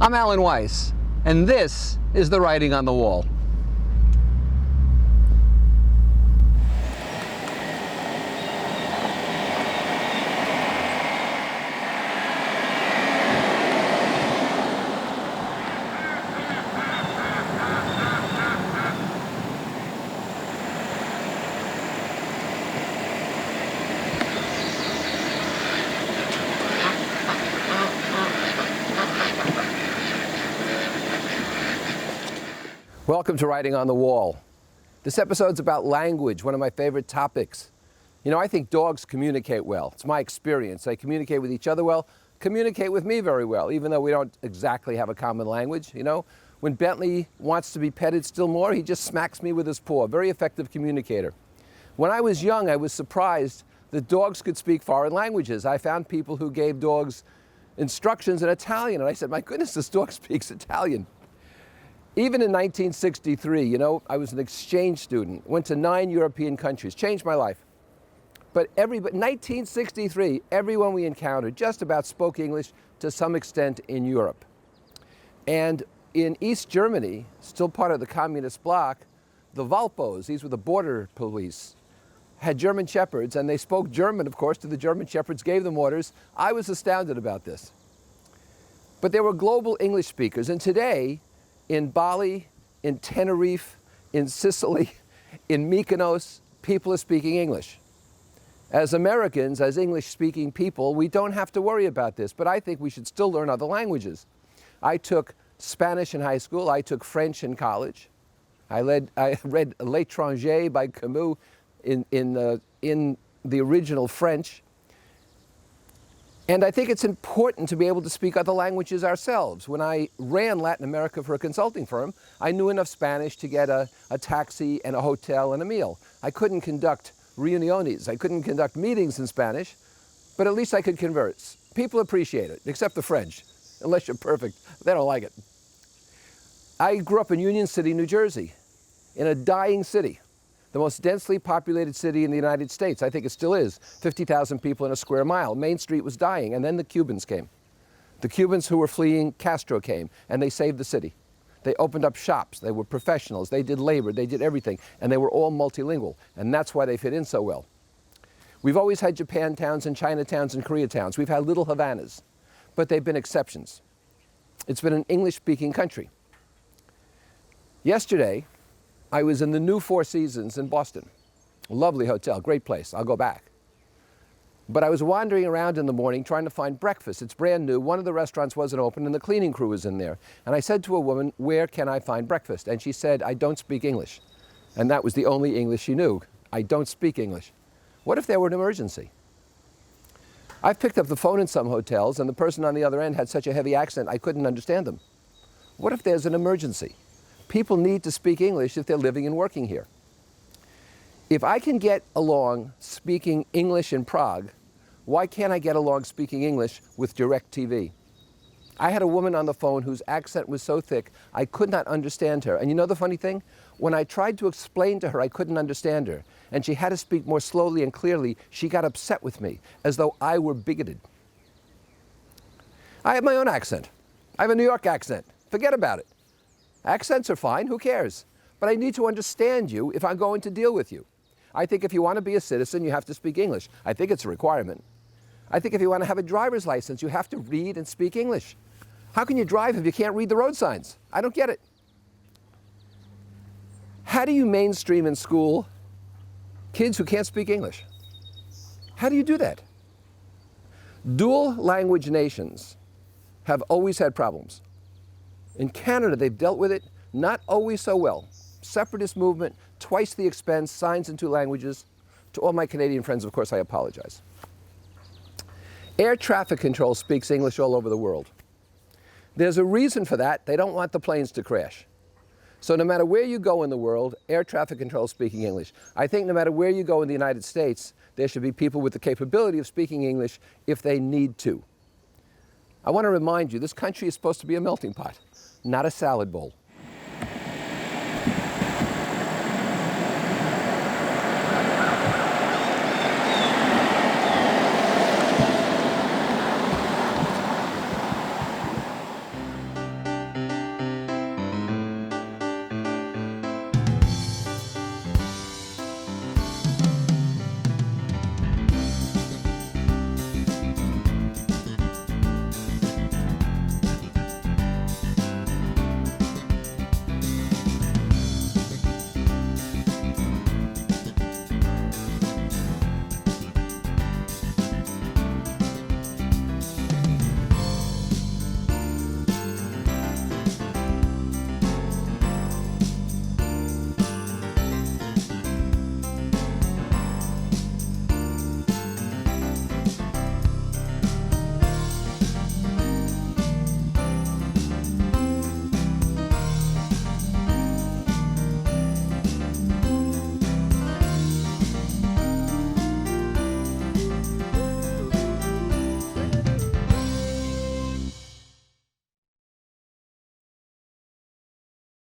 I'm Alan Weiss, and this is the Writing on the Wall. Welcome to Writing on the Wall. This episode's about language, one of my favorite topics. You know, I think dogs communicate well. It's my experience. They communicate with each other well, communicate with me very well, even though we don't exactly have a common language. You know, when Bentley wants to be petted still more, he just smacks me with his paw. Very effective communicator. When I was young, I was surprised that dogs could speak foreign languages. I found people who gave dogs instructions in Italian, and I said, my goodness, this dog speaks Italian. Even in 1963, you know, I was an exchange student, went to 9 European countries, changed my life. But 1963, everyone we encountered just about spoke English to some extent in Europe. And in East Germany, still part of the communist bloc, the Walpos, these were the border police, had German shepherds, and they spoke German, of course, to the German shepherds, gave them orders. I was astounded about this. But there were global English speakers, and today, in Bali, in Tenerife, in Sicily, in Mykonos, people are speaking English. As Americans, as English-speaking people, we don't have to worry about this, but I think we should still learn other languages. I took Spanish in high school. I took French in college. I read L'Étranger by Camus in the original French. And I think it's important to be able to speak other languages ourselves. When I ran Latin America for a consulting firm, I knew enough Spanish to get a taxi and a hotel and a meal. I couldn't conduct reuniones. I couldn't conduct meetings in Spanish, but at least I could converse. People appreciate it, except the French. Unless you're perfect, they don't like it. I grew up in Union City, New Jersey, in a dying city. The most densely populated city in the United States. I think it still is. 50,000 people in a square mile. Main Street was dying, and then the Cubans came. The Cubans who were fleeing Castro came, and they saved the city. They opened up shops. They were professionals. They did labor. They did everything, and they were all multilingual, and that's why they fit in so well. We've always had Japan towns and China towns and Korea towns. We've had little Havanas, but they've been exceptions. It's been an English-speaking country. Yesterday, I was in the new Four Seasons in Boston. Lovely hotel, great place, I'll go back. But I was wandering around in the morning trying to find breakfast. It's brand new, one of the restaurants wasn't open and the cleaning crew was in there. And I said to a woman, where can I find breakfast? And she said, I don't speak English. And that was the only English she knew. I don't speak English. What if there were an emergency? I've picked up the phone in some hotels and the person on the other end had such a heavy accent I couldn't understand them. What if there's an emergency? People need to speak English if they're living and working here. If I can get along speaking English in Prague, why can't I get along speaking English with DirecTV? I had a woman on the phone whose accent was so thick I could not understand her. And you know the funny thing? When I tried to explain to her I couldn't understand her, and she had to speak more slowly and clearly, she got upset with me, as though I were bigoted. I have my own accent. I have a New York accent. Forget about it. Accents are fine, who cares? But I need to understand you if I'm going to deal with you. I think if you want to be a citizen, you have to speak English. I think it's a requirement. I think if you want to have a driver's license, you have to read and speak English. How can you drive if you can't read the road signs? I don't get it. How do you mainstream in school kids who can't speak English? How do you do that? Dual language nations have always had problems. In Canada, they've dealt with it, not always so well. Separatist movement, twice the expense, signs in 2 languages. To all my Canadian friends, of course, I apologize. Air traffic control speaks English all over the world. There's a reason for that. They don't want the planes to crash. So no matter where you go in the world, air traffic control is speaking English. I think no matter where you go in the United States, there should be people with the capability of speaking English if they need to. I want to remind you, this country is supposed to be a melting pot, not a salad bowl.